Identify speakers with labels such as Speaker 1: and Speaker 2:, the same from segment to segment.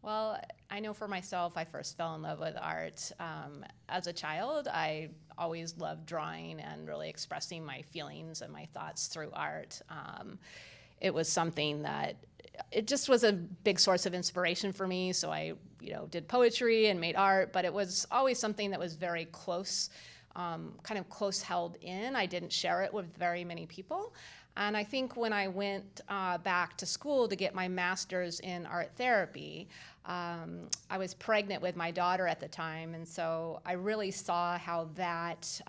Speaker 1: Well, I know for myself, I first fell in love with art as a child. I always loved drawing and really expressing my feelings and my thoughts through art. It was something that it just was a big source of inspiration for me. So I, did poetry and made art, but it was always something that was very close, kind of close held in. I didn't share it with very many people. And I think when I went back to school to get my master's in art therapy, I was pregnant with my daughter at the time. And so I really saw how that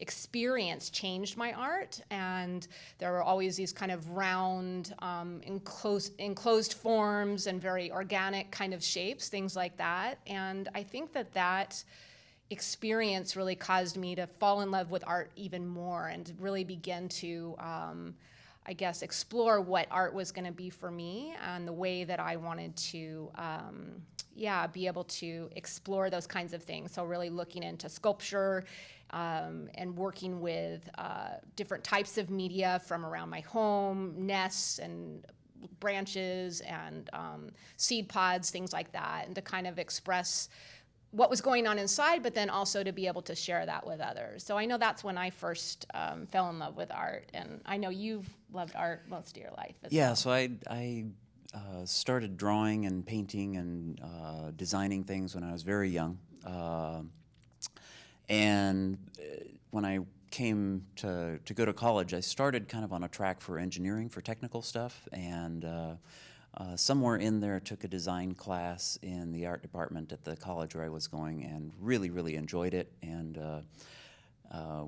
Speaker 1: experience changed my art. And there were always these kind of round, enclosed forms and very organic kind of shapes, things like that. And I think that experience really caused me to fall in love with art even more and really begin to, explore what art was going to be for me and the way that I wanted to, be able to explore those kinds of things. So really looking into sculpture and working with different types of media from around my home, nests and branches and seed pods, things like that, and to kind of express what was going on inside, but then also to be able to share that with others. So I know that's when I first fell in love with art, and I know you've loved art most of your life as well.
Speaker 2: So I started drawing and painting and designing things when I was very young. When I came to go to college, I started kind of on a track for engineering, for technical stuff, and somewhere in there took a design class in the art department at the college where I was going and really, really enjoyed it. And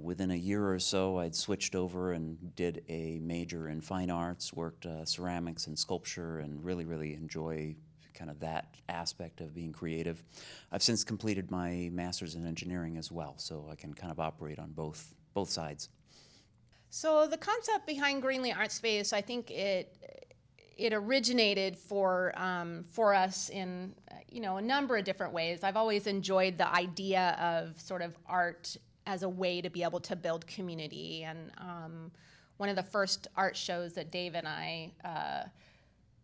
Speaker 2: within a year or so, I'd switched over and did a major in fine arts, worked ceramics and sculpture, and really, really enjoy kind of that aspect of being creative. I've since completed my master's in engineering as well, so I can kind of operate on both sides.
Speaker 1: So the concept behind Greenlee Art Space, I think it originated for us in a number of different ways. I've always enjoyed the idea of sort of art as a way to be able to build community. And one of the first art shows that Dave and I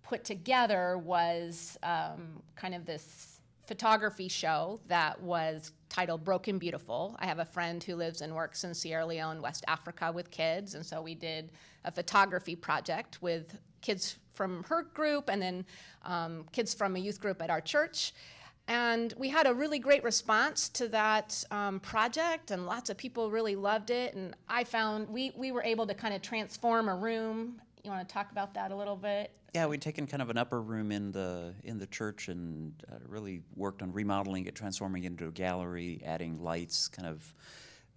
Speaker 1: put together was kind of this photography show that was titled Broken Beautiful. I have a friend who lives and works in Sierra Leone, West Africa with kids, and so we did a photography project with kids from her group and then kids from a youth group at our church. And we had a really great response to that project, and lots of people really loved it. And I found we were able to kind of transform a room. You want to talk about that a little bit?
Speaker 2: Yeah, we'd taken kind of an upper room in the church and really worked on remodeling it, transforming it into a gallery, adding lights, kind of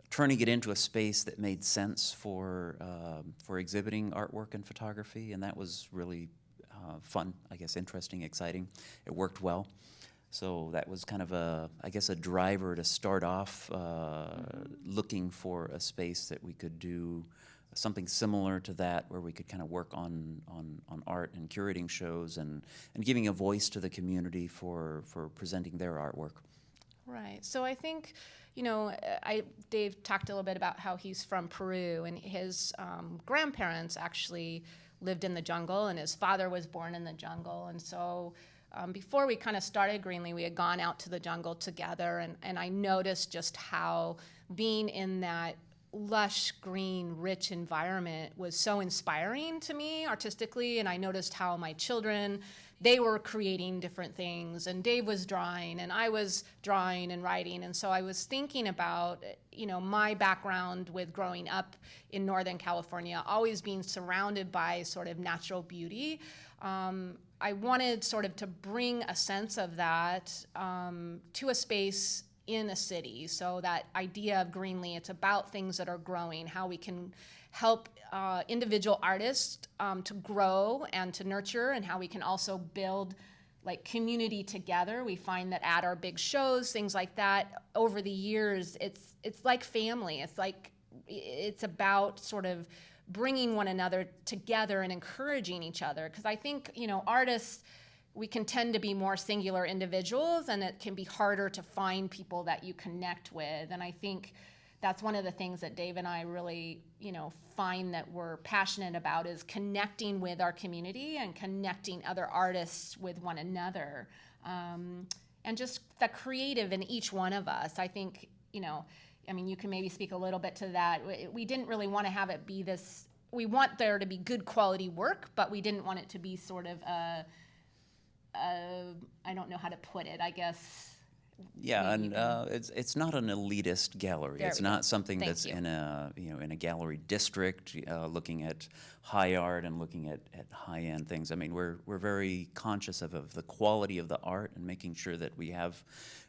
Speaker 2: turning it into a space that made sense for exhibiting artwork and photography, and that was really fun, I guess, interesting, exciting. It worked well. So that was kind of a driver to start off looking for a space that we could do something similar to that, where we could kind of work on art and curating shows and giving a voice to the community for presenting their artwork.
Speaker 1: Right. So I think, Dave talked a little bit about how he's from Peru, and his grandparents actually lived in the jungle, and his father was born in the jungle. And so before we kind of started Greenlee, we had gone out to the jungle together, and I noticed just how being in that lush, green, rich environment was so inspiring to me artistically. And I noticed how my children, they were creating different things, and Dave was drawing, and I was drawing and writing. And so I was thinking about, my background with growing up in Northern California, always being surrounded by sort of natural beauty. I wanted sort of to bring a sense of that to a space in a city. So that idea of Greenlee, it's about things that are growing, how we can help individual artists to grow and to nurture, and how we can also build like community together. We find that at our big shows, things like that, over the years, it's like family. It's about sort of bringing one another together and encouraging each other. Because I think, artists, we can tend to be more singular individuals, and it can be harder to find people that you connect with. And I think that's one of the things that Dave and I really, find that we're passionate about, is connecting with our community and connecting other artists with one another. And just the creative in each one of us. I think, you can maybe speak a little bit to that. We didn't really want to have it be this, we want there to be good quality work, but we didn't want it to be sort of I don't know how to put it, I guess.
Speaker 2: Yeah, and it's not an elitist gallery.
Speaker 1: There
Speaker 2: It's
Speaker 1: we go.
Speaker 2: not something
Speaker 1: Thank
Speaker 2: that's
Speaker 1: you.
Speaker 2: in a gallery district, looking at high art and looking at high end things. I mean, we're very conscious of the quality of the art and making sure that we have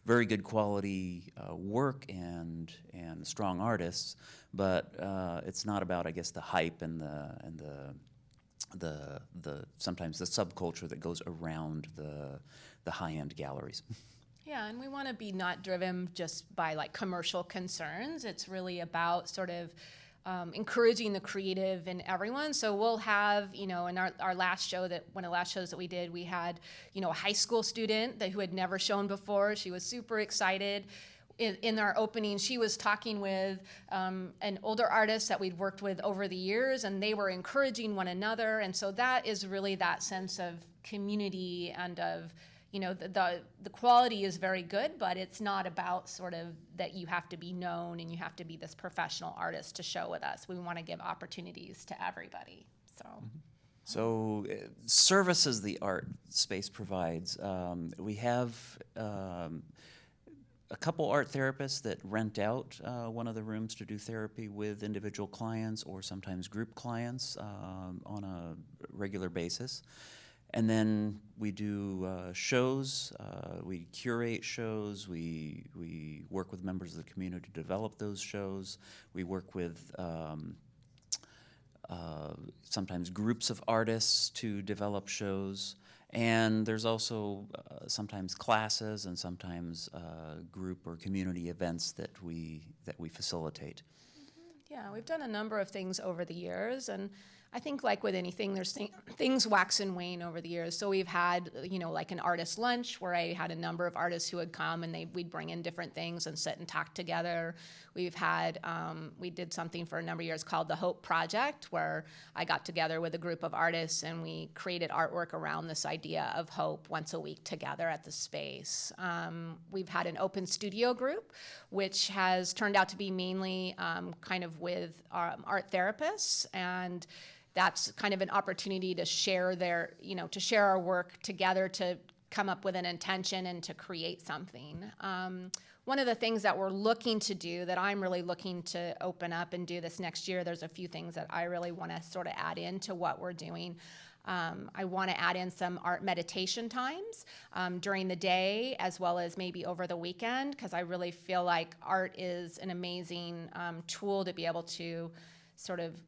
Speaker 2: very good quality work and strong artists. But it's not about, I guess, the hype and the sometimes the subculture that goes around the high end galleries.
Speaker 1: Yeah, and we want to be not driven just by like commercial concerns. It's really about sort of encouraging the creative in everyone. So we'll have, in our last show, one of the last shows that we did, we had, a high school student who had never shown before. She was super excited. In our opening, she was talking with an older artist that we'd worked with over the years, and they were encouraging one another. And so that is really that sense of community and of, the quality is very good, but it's not about sort of that you have to be known and you have to be this professional artist to show with us. We want to give opportunities to everybody. So.
Speaker 2: So, services the art space provides. We have a couple art therapists that rent out one of the rooms to do therapy with individual clients or sometimes group clients on a regular basis. And then we do shows, we curate shows, we work with members of the community to develop those shows. We work with sometimes groups of artists to develop shows. And there's also sometimes classes and sometimes group or community events that we facilitate.
Speaker 1: Yeah, we've done a number of things over the years, and I think like with anything, there's things wax and wane over the years. So we've had, like an artist lunch where I had a number of artists who would come and we'd bring in different things and sit and talk together. We've had, we did something for a number of years called the Hope Project, where I got together with a group of artists and we created artwork around this idea of hope once a week together at the space. We've had an open studio group, which has turned out to be mainly kind of with art therapists, and that's kind of an opportunity to share to share our work together, to come up with an intention and to create something. One of the things that we're looking to do, that I'm really looking to open up and do this next year, there's a few things that I really want to sort of add into what we're doing. I want to add in some art meditation times during the day as well as maybe over the weekend, because I really feel like art is an amazing tool to be able to sort of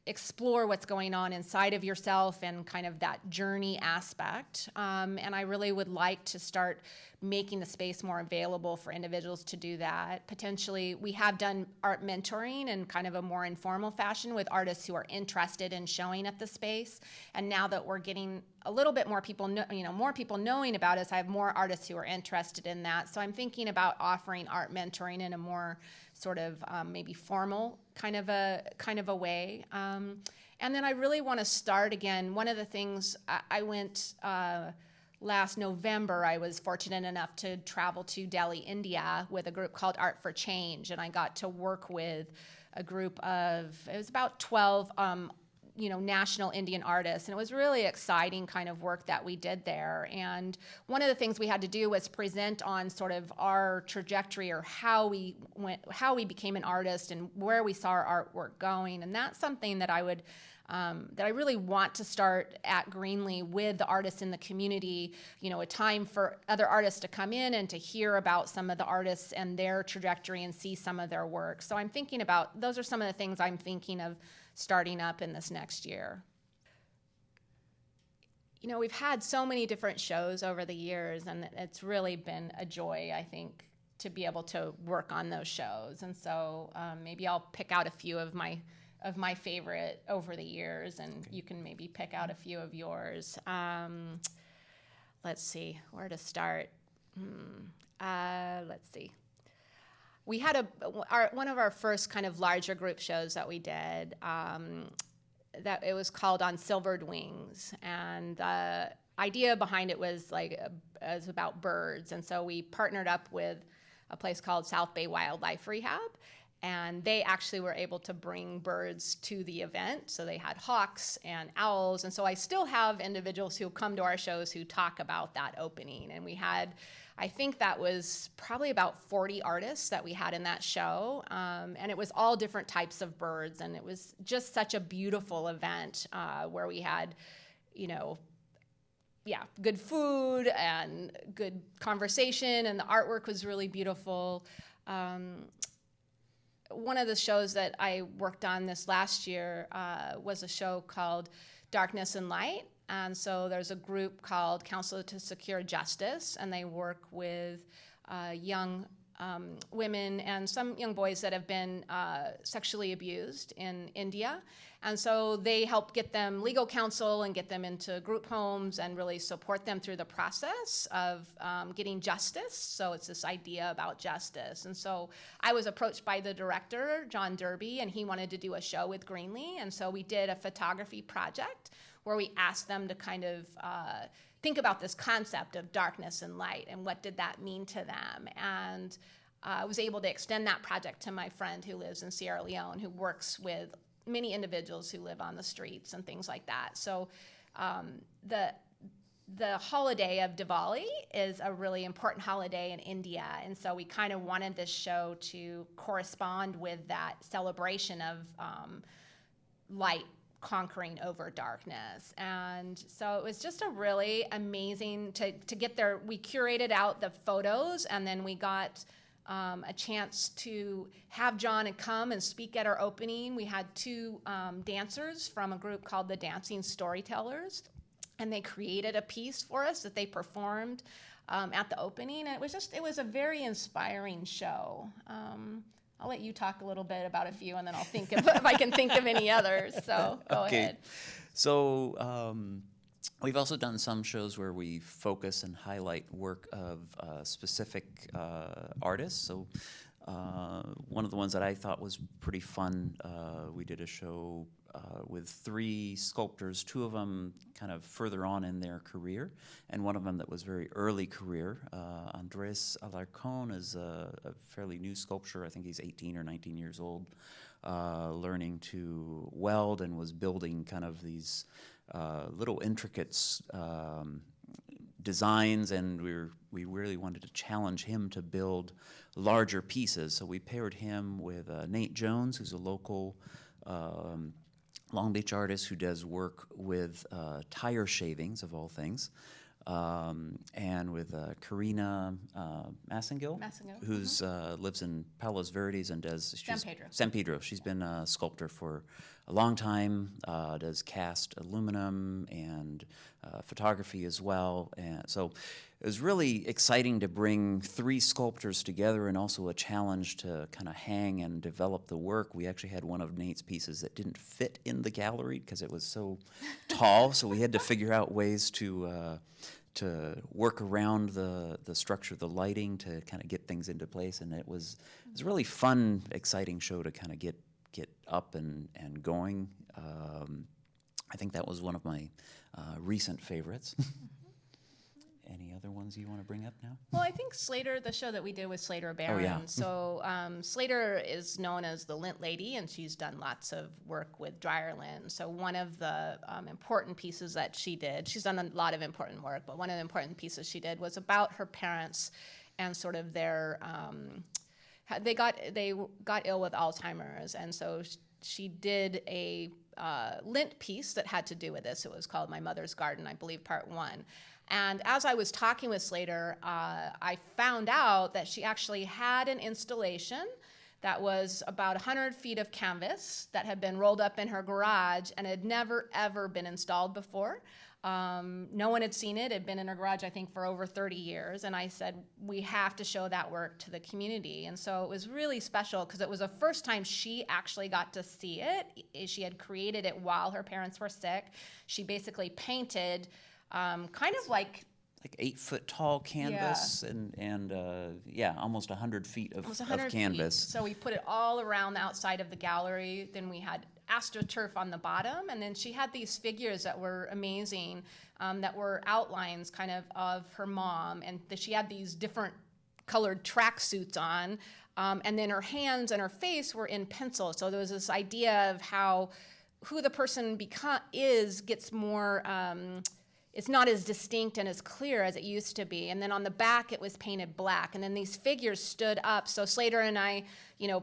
Speaker 1: explore what's going on inside of yourself and kind of that journey aspect. And I really would like to start making the space more available for individuals to do that. Potentially, we have done art mentoring in kind of a more informal fashion with artists who are interested in showing at the space. And now that we're getting a little bit more people, more people knowing about us, I have more artists who are interested in that. So I'm thinking about offering art mentoring in a more sort of maybe formal kind of a way. And then I really want to start again. One of the things I went last November, I was fortunate enough to travel to Delhi, India with a group called Art for Change. And I got to work with a group of, it was about 12 national Indian artists. And it was really exciting kind of work that we did there. And one of the things we had to do was present on sort of our trajectory, or how we became an artist and where we saw our artwork going. And that's something that I really want to start at Greenlee with the artists in the community, a time for other artists to come in and to hear about some of the artists and their trajectory and see some of their work. So I'm thinking about, those are some of the things I'm thinking of starting up in this next year. We've had so many different shows over the years, and it's really been a joy, I think, to be able to work on those shows. And so maybe I'll pick out a few of my favorite over the years, and okay, you can maybe pick out a few of yours. Let's see where to start. Let's see. we had one of our first kind of larger group shows that we did, that it was called On Silvered Wings. And the idea behind it was about birds. And so we partnered up with a place called South Bay Wildlife Rehab. And they actually were able to bring birds to the event. So they had hawks and owls. And so I still have individuals who come to our shows who talk about that opening. And we had, I think that was probably about 40 artists that we had in that show. And it was all different types of birds. And it was just such a beautiful event where we had, good food and good conversation. And the artwork was really beautiful. One of the shows that I worked on this last year was a show called Darkness and Light. And so there's a group called Council to Secure Justice, and they work with young women and some young boys that have been sexually abused in India. And so they help get them legal counsel and get them into group homes and really support them through the process of getting justice. So it's this idea about justice. And so I was approached by the director, John Derby, and he wanted to do a show with Greenlee. And so we did a photography project where we asked them to kind of think about this concept of darkness and light and what did that mean to them. And I was able to extend that project to my friend who lives in Sierra Leone, who works with many individuals who live on the streets and things like that. So the holiday of Diwali is a really important holiday in India. And so we kind of wanted this show to correspond with that celebration of light conquering over darkness. And so it was just a really amazing to get there. We curated out the photos, and then we got a chance to have John come and speak at our opening. We had two dancers from a group called the Dancing Storytellers, and they created a piece for us that they performed at the opening. And it was a very inspiring show. I'll let you talk a little bit about a few, and then I'll think if I can think of any others. So go ahead.
Speaker 2: So we've also done some shows where we focus and highlight work of specific artists. So one of the ones that I thought was pretty fun, we did a show with 3 sculptors, 2 of them kind of further on in their career, and one of them that was very early career. Andres Alarcón is a fairly new sculptor. I think he's 18 or 19 years old, learning to weld, and was building kind of these little intricate designs, and we really wanted to challenge him to build larger pieces. So we paired him with Nate Jones, who's a local Long Beach artist who does work with tire shavings, of all things, and with Karina Massengill, who lives in Palos Verdes and does San Pedro. She's been a sculptor for a long time, does cast aluminum and photography as well. And so it was really exciting to bring 3 sculptors together, and also a challenge to kind of hang and develop the work. We actually had one of Nate's pieces that didn't fit in the gallery because it was so tall, so we had to figure out ways to work around the structure, the lighting, to kind of get things into place. And it was a really fun, exciting show to kind of get up and going. I think that was one of my recent favorites. Any other ones you want to bring up now?
Speaker 1: Well, I think Slater, the show that we did with Slater Barron.
Speaker 2: Oh, yeah.
Speaker 1: So Slater is known as the lint lady, and she's done lots of work with dryer lint. So one of the important pieces that she did, she's done a lot of important work, but one of the important pieces she did was about her parents and sort of their, they got ill with Alzheimer's, and so she did a lint piece that had to do with this. It was called My Mother's Garden, I believe, part 1. And as I was talking with Slater, I found out that she actually had an installation that was about 100 feet of canvas that had been rolled up in her garage and had never, ever been installed before. No one had seen it. It had been in her garage, I think, for over 30 years. And I said, we have to show that work to the community. And so it was really special because it was the first time she actually got to see it. She had created it while her parents were sick. She basically painted kind of like
Speaker 2: like 8-foot tall canvas, and almost 100 feet of
Speaker 1: Almost 100
Speaker 2: canvas.
Speaker 1: feet. So we put it all around the outside of the gallery. Then we had astroturf on the bottom, and then she had these figures that were amazing, that were outlines kind of her mom, and she had these different colored tracksuits on, and then her hands and her face were in pencil. So there was this idea of how who the person gets more. It's not as distinct and as clear as it used to be. And then on the back, it was painted black. And then these figures stood up. So Slater and I,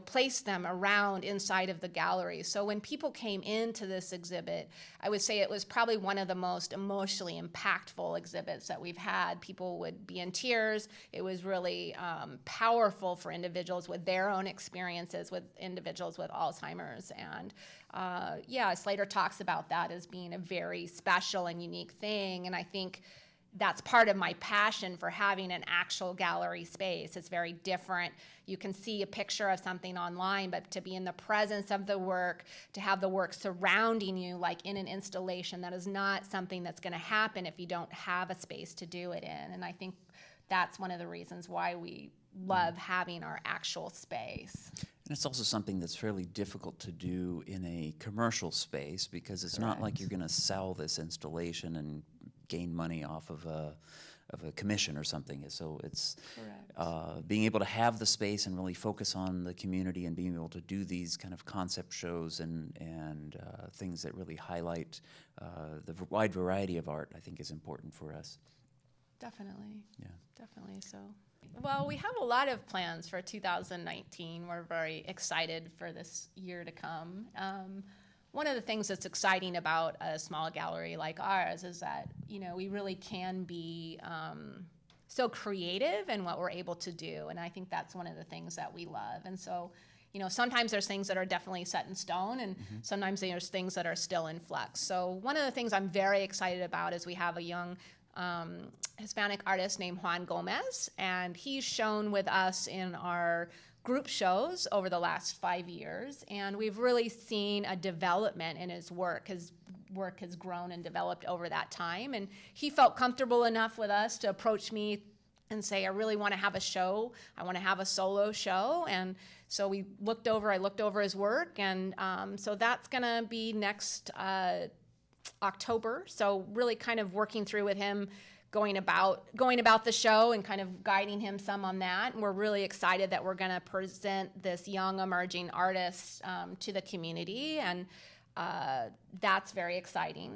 Speaker 1: placed them around inside of the gallery. So when people came into this exhibit, I would say it was probably one of the most emotionally impactful exhibits that we've had. People would be in tears. It was really powerful for individuals with their own experiences with individuals with Alzheimer's. And Slater talks about that as being a very special and unique thing. And I think that's part of my passion for having an actual gallery space. It's very different. You can see a picture of something online, but to be in the presence of the work, to have the work surrounding you like in an installation, that is not something that's going to happen if you don't have a space to do it in. And I think that's one of the reasons why we love having our actual space.
Speaker 2: And it's also something that's fairly difficult to do in a commercial space, because it's not like you're going to sell this installation and gain money off of a commission or something. So it's being able to have the space and really focus on the community and being able to do these kind of concept shows and things that really highlight the wide variety of art, I think, is important for us.
Speaker 1: Definitely.
Speaker 2: Yeah.
Speaker 1: Definitely so. Well, we have a lot of plans for 2019. We're very excited for this year to come. One of the things that's exciting about a small gallery like ours is that, we really can be so creative in what we're able to do. And I think that's one of the things that we love. And so, sometimes there's things that are definitely set in stone, and sometimes there's things that are still in flux. So one of the things I'm very excited about is we have a young Hispanic artist named Juan Gomez, and he's shown with us in our group shows over the last 5 years, and we've really seen a development in his work. His work has grown and developed over that time, and he felt comfortable enough with us to approach me and say, I really want to have a show. I want to have a solo show. And so I looked over his work, and so that's going to be next October. So really kind of working through with him, going about the show and kind of guiding him some on that. And we're really excited that we're going to present this young emerging artist to the community, and that's very exciting.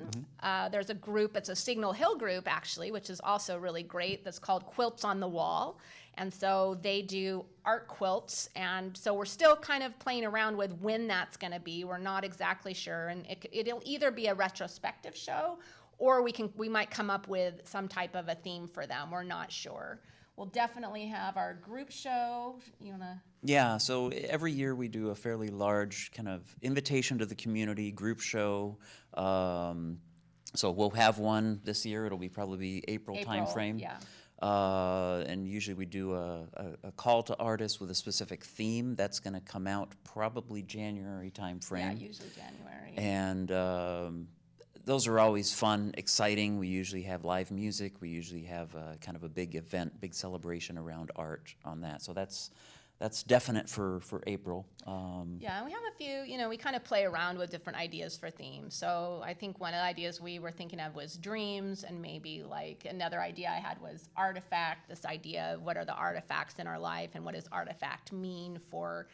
Speaker 1: There's a group, it's a Signal Hill group actually, which is also really great, that's called Quilts on the Wall. And so they do art quilts, and so we're still kind of playing around with when that's going to be. We're not exactly sure, and it'll either be a retrospective show, or we might come up with some type of a theme for them. We're not sure. We'll definitely have our group show. You wanna?
Speaker 2: Yeah, so every year we do a fairly large kind of invitation to the community group show. So we'll have one this year. It'll probably be April timeframe.
Speaker 1: Yeah.
Speaker 2: And usually we do a call to artists with a specific theme that's going to come out probably January timeframe.
Speaker 1: Yeah, usually January.
Speaker 2: And those are always fun, exciting. We usually have live music. We usually have kind of a big event, big celebration around art on that. So that's definite for April.
Speaker 1: Yeah, and we have a few, we kind of play around with different ideas for themes. So I think one of the ideas we were thinking of was dreams, and maybe like another idea I had was artifact, this idea of what are the artifacts in our life and what does artifact mean for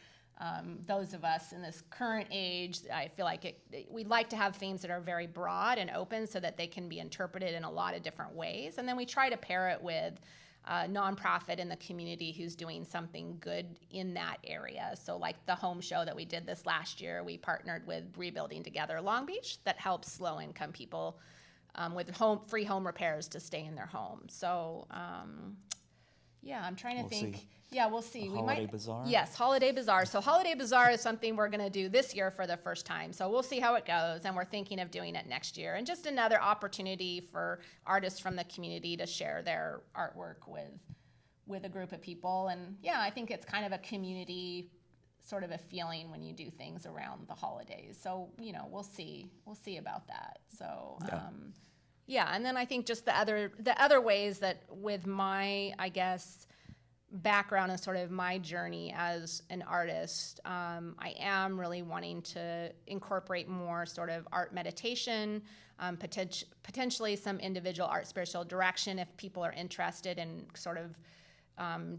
Speaker 1: those of us in this current age. I feel like we'd like to have themes that are very broad and open so that they can be interpreted in a lot of different ways. And then we try to pair it with a nonprofit in the community who's doing something good in that area. So like the home show that we did this last year, we partnered with Rebuilding Together Long Beach that helps low-income people with free home repairs to stay in their home. So I'm trying to think.
Speaker 2: See.
Speaker 1: Yeah, we'll see.
Speaker 2: Holiday Bazaar?
Speaker 1: Yes, Holiday Bazaar. So Holiday Bazaar is something we're going to do this year for the first time. So we'll see how it goes, and we're thinking of doing it next year. And just another opportunity for artists from the community to share their artwork with a group of people. And yeah, I think it's kind of a community sort of a feeling when you do things around the holidays. So, we'll see about that. So, Yeah, and then I think just the other ways that with my, I guess, background and sort of my journey as an artist, I am really wanting to incorporate more sort of art meditation, potentially some individual art spiritual direction if people are interested in sort of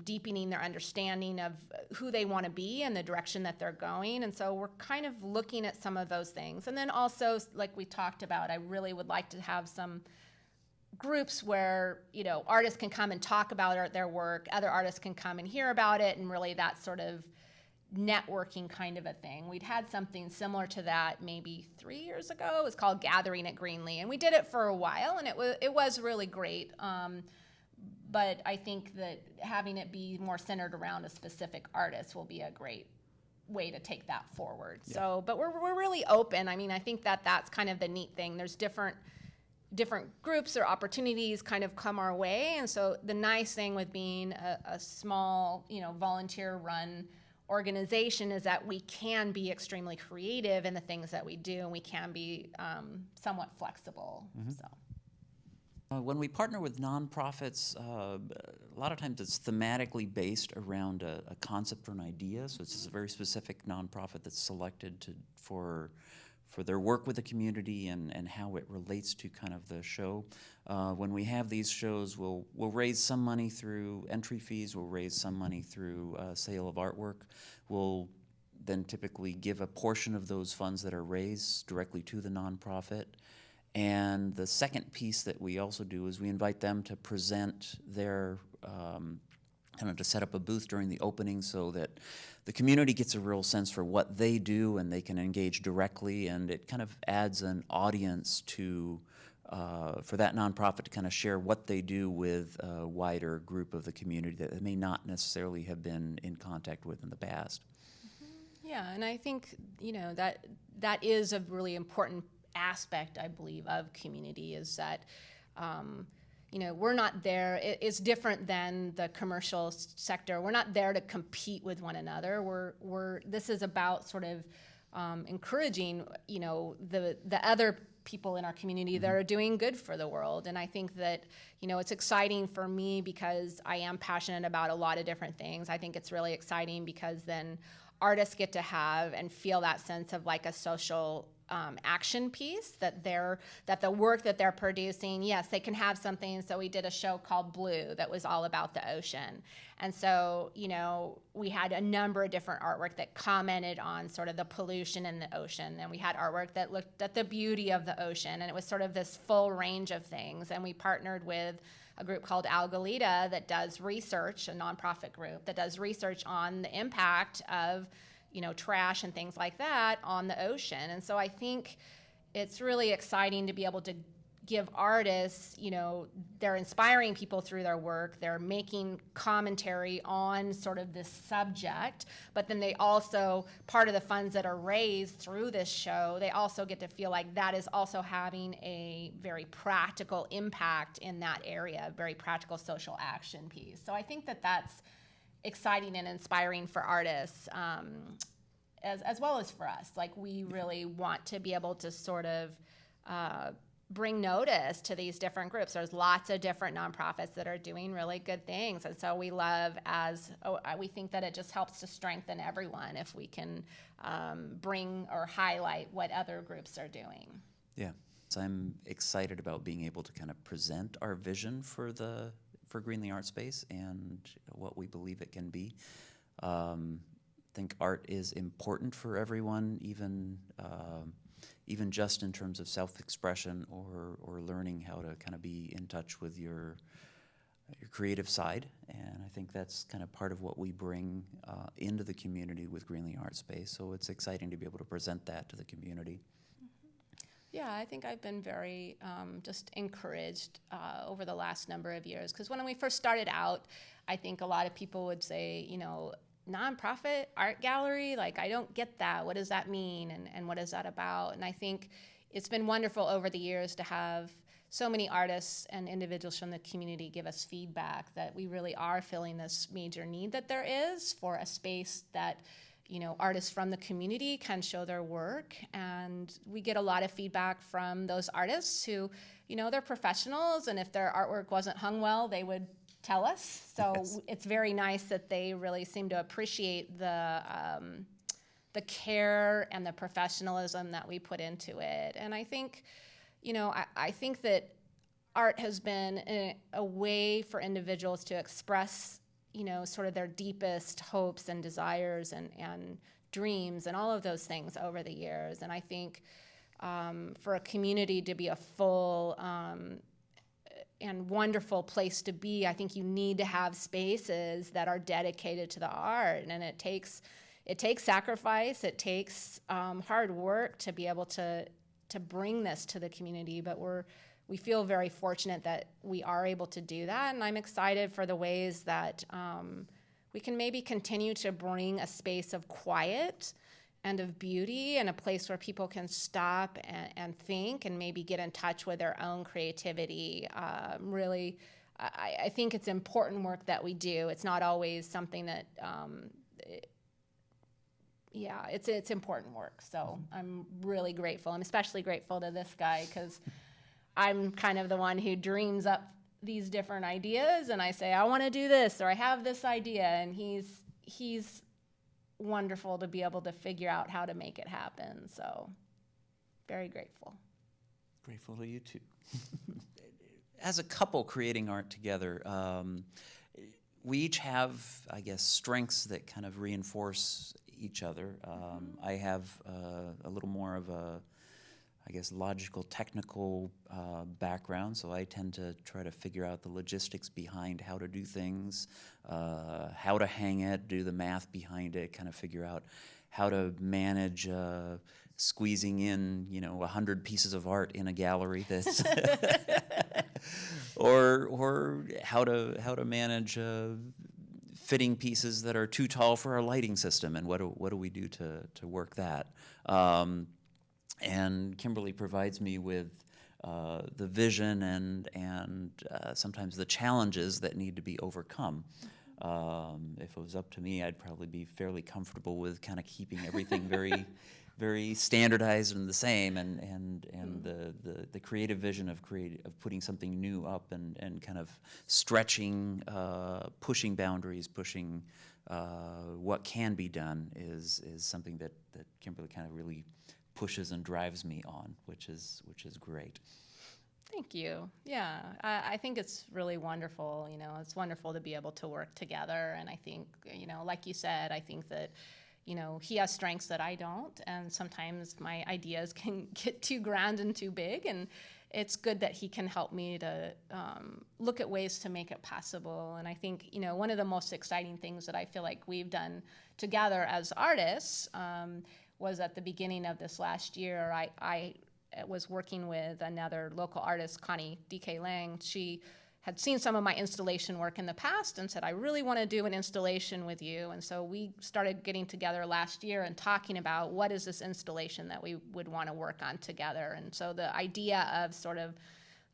Speaker 1: deepening their understanding of who they want to be and the direction that they're going. And so we're kind of looking at some of those things. And then also, like we talked about, I really would like to have some groups where, artists can come and talk about their work, other artists can come and hear about it, and really that sort of networking kind of a thing. We'd had something similar to that maybe 3 years ago. It was called Gathering at Greenlee, and we did it for a while, and it was really great. But I think that having it be more centered around a specific artist will be a great way to take that forward. Yeah. So, but we're really open. I mean, I think that's kind of the neat thing. There's different groups or opportunities kind of come our way. And so the nice thing with being a small, volunteer-run organization is that we can be extremely creative in the things that we do, and we can be somewhat flexible. Mm-hmm. So.
Speaker 2: When we partner with nonprofits, a lot of times it's thematically based around a concept or an idea. So it's a very specific nonprofit that's selected for their work with the community and how it relates to kind of the show. When we have these shows, we'll raise some money through entry fees. We'll raise some money through sale of artwork. We'll then typically give a portion of those funds that are raised directly to the nonprofit. And the second piece that we also do is we invite them to present their, kind of to set up a booth during the opening so that the community gets a real sense for what they do and they can engage directly, and it kind of adds an audience to, for that nonprofit to kind of share what they do with a wider group of the community that they may not necessarily have been in contact with in the past.
Speaker 1: Mm-hmm. Yeah, and I think, that is a really important aspect, I believe, of community is that, we're not there. It's different than the commercial sector. We're not there to compete with one another. This is about sort of encouraging, the other people in our community that are doing good for the world. And I think that, it's exciting for me because I am passionate about a lot of different things. I think it's really exciting because then artists get to have and feel that sense of like a social action piece that the work that they're producing, yes, they can have something. So we did a show called Blue that was all about the ocean. And so, we had a number of different artwork that commented on sort of the pollution in the ocean. And we had artwork that looked at the beauty of the ocean. And it was sort of this full range of things. And we partnered with a group called Algalita that does research, a nonprofit group that does research on the impact of trash and things like that on the ocean. And so I think it's really exciting to be able to give artists, they're inspiring people through their work. They're making commentary on sort of this subject, but then they also, part of the funds that are raised through this show, they also get to feel like that is also having a very practical impact in that area, a very practical social action piece. So I think that that's exciting and inspiring for artists, as well as for us. Like, we really want to be able to sort of bring notice to these different groups. There's lots of different nonprofits that are doing really good things, and so we think that it just helps to strengthen everyone if we can bring or highlight what other groups are doing.
Speaker 2: Yeah, so I'm excited about being able to kind of present our vision for Greenlee Art Space and what we believe it can be. I think art is important for everyone, even just in terms of self-expression or learning how to kind of be in touch with your creative side. And I think that's kind of part of what we bring into the community with Greenlee Art Space. So it's exciting to be able to present that to the community.
Speaker 1: Yeah, I think I've been very just encouraged over the last number of years, because when we first started out, I think a lot of people would say, nonprofit art gallery, like, I don't get that. What does that mean? And what is that about? And I think it's been wonderful over the years to have so many artists and individuals from the community give us feedback that we really are filling this major need that there is for a space that artists from the community can show their work. And we get a lot of feedback from those artists who, they're professionals, and if their artwork wasn't hung well, they would tell us. So
Speaker 2: Yes.
Speaker 1: it's very nice that they really seem to appreciate the care and the professionalism that we put into it. And I think, I think that art has been a way for individuals to express, sort of their deepest hopes and desires and dreams and all of those things over the years. And I think for a community to be a full and wonderful place to be, I think you need to have spaces that are dedicated to the art. And it takes sacrifice, it takes hard work to be able to bring this to the community, but we feel very fortunate that we are able to do that, and I'm excited for the ways that we can maybe continue to bring a space of quiet and of beauty, and a place where people can stop and think and maybe get in touch with their own creativity. Really, I think it's important work that we do. It's not always something that it's important work. So I'm really grateful. I'm especially grateful to this guy, because I'm kind of the one who dreams up these different ideas, and I say, I want to do this, or I have this idea, and he's wonderful to be able to figure out how to make it happen. So very grateful.
Speaker 2: Grateful to you too. As a couple creating art together, we each have, I guess, strengths that kind of reinforce each other. I have a little more of a, I guess, logical, technical background, so I tend to try to figure out the logistics behind how to do things, how to hang it, do the math behind it, kind of figure out how to manage squeezing in, 100 pieces of art in a gallery that's or how to manage fitting pieces that are too tall for our lighting system, and what do we do to work that. And Kimberly provides me with the vision and sometimes the challenges that need to be overcome. If it was up to me, I'd probably be fairly comfortable with kind of keeping everything very, very standardized and the same, and the creative vision of putting something new up and kind of stretching, pushing boundaries, pushing what can be done is something that Kimberly kind of really pushes and drives me on, which is great.
Speaker 1: Thank you. Yeah, I think it's really wonderful. It's wonderful to be able to work together. And I think, like you said, I think that, he has strengths that I don't. And sometimes my ideas can get too grand and too big. And it's good that he can help me to look at ways to make it possible. And I think, one of the most exciting things that I feel like we've done together as artists was at the beginning of this last year. I was working with another local artist, Connie D.K. Lang. She had seen some of my installation work in the past and said, I really want to do an installation with you. And so we started getting together last year and talking about what is this installation that we would want to work on together. And so the idea of sort of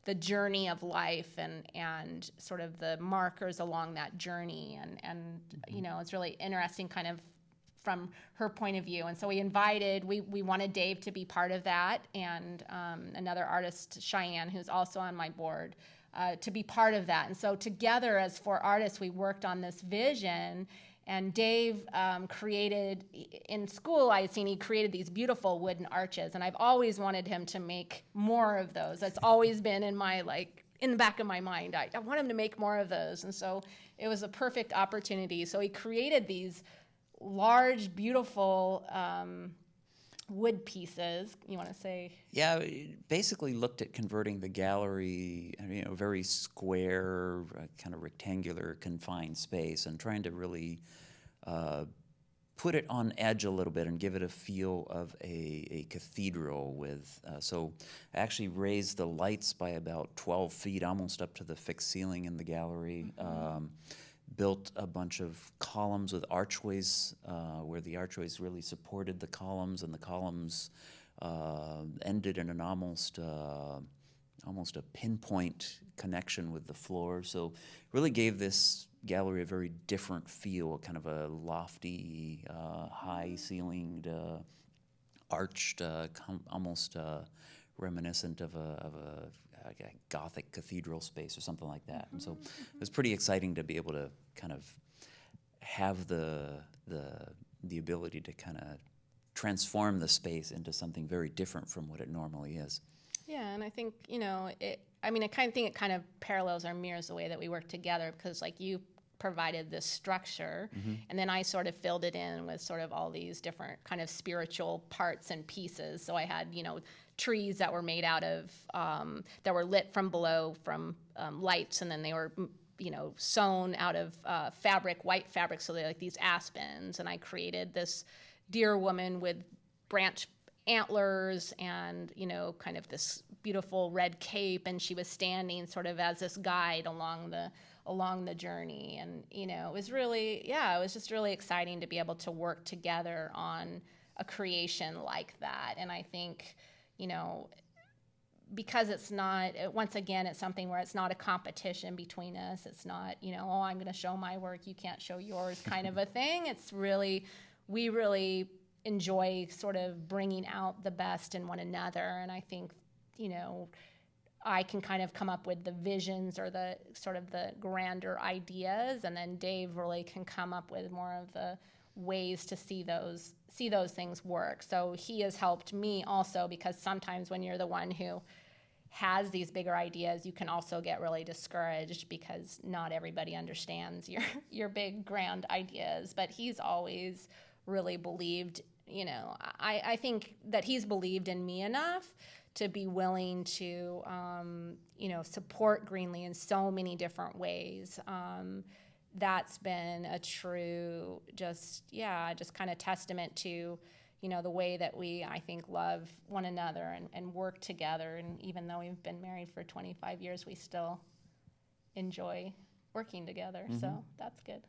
Speaker 1: the journey of life and sort of the markers along that journey. And it's really interesting kind of from her point of view. And so we wanted Dave to be part of that, and another artist, Cheyenne, who's also on my board, to be part of that. And so together as four artists, we worked on this vision, and Dave created, in school I had seen he created these beautiful wooden arches, and I've always wanted him to make more of those. That's always been in the back of my mind. I want him to make more of those. And so it was a perfect opportunity. So he created these large, beautiful wood pieces. You want to say?
Speaker 2: Yeah, basically looked at converting the gallery, very square, kind of rectangular, confined space, and trying to really put it on edge a little bit and give it a feel of a cathedral with, so I actually raised the lights by about 12 feet, almost up to the fixed ceiling in the gallery. Mm-hmm. Built a bunch of columns with archways, where the archways really supported the columns, and the columns ended in an almost a pinpoint connection with the floor. So really gave this gallery a very different feel, kind of a lofty, high-ceilinged, arched, almost reminiscent of a Gothic cathedral space or something like that. And so it was pretty exciting to be able to kind of have the ability to kind of transform the space into something very different from what it normally is.
Speaker 1: Yeah, and I think, I kind of think it kind of parallels or mirrors the way that we work together, because like you provided this structure, and then I sort of filled it in with sort of all these different kind of spiritual parts and pieces. So I had, trees that were made out of, that were lit from below from lights, and then they were sewn out of fabric, white fabric, so they're like these aspens. And I created this deer woman with branch antlers and, kind of this beautiful red cape, and she was standing sort of as this guide along the journey. And, it was just really exciting to be able to work together on a creation like that. And I think, because it's not, once again, it's something where it's not a competition between us. It's not, oh, I'm going to show my work, you can't show yours kind of a thing. It's really, we really enjoy sort of bringing out the best in one another. And I think, I can kind of come up with the visions or the sort of the grander ideas, and then Dave really can come up with more of the ways to see those things work. So he has helped me also, because sometimes when you're the one who has these bigger ideas, you can also get really discouraged because not everybody understands your big grand ideas. But he's always really believed, I think that he's believed in me enough to be willing to, support Greenlee in so many different ways. That's been a true, just kind of testament to, the way that we, I think, love one another and work together. And even though we've been married for 25 years, we still enjoy working together. So that's good.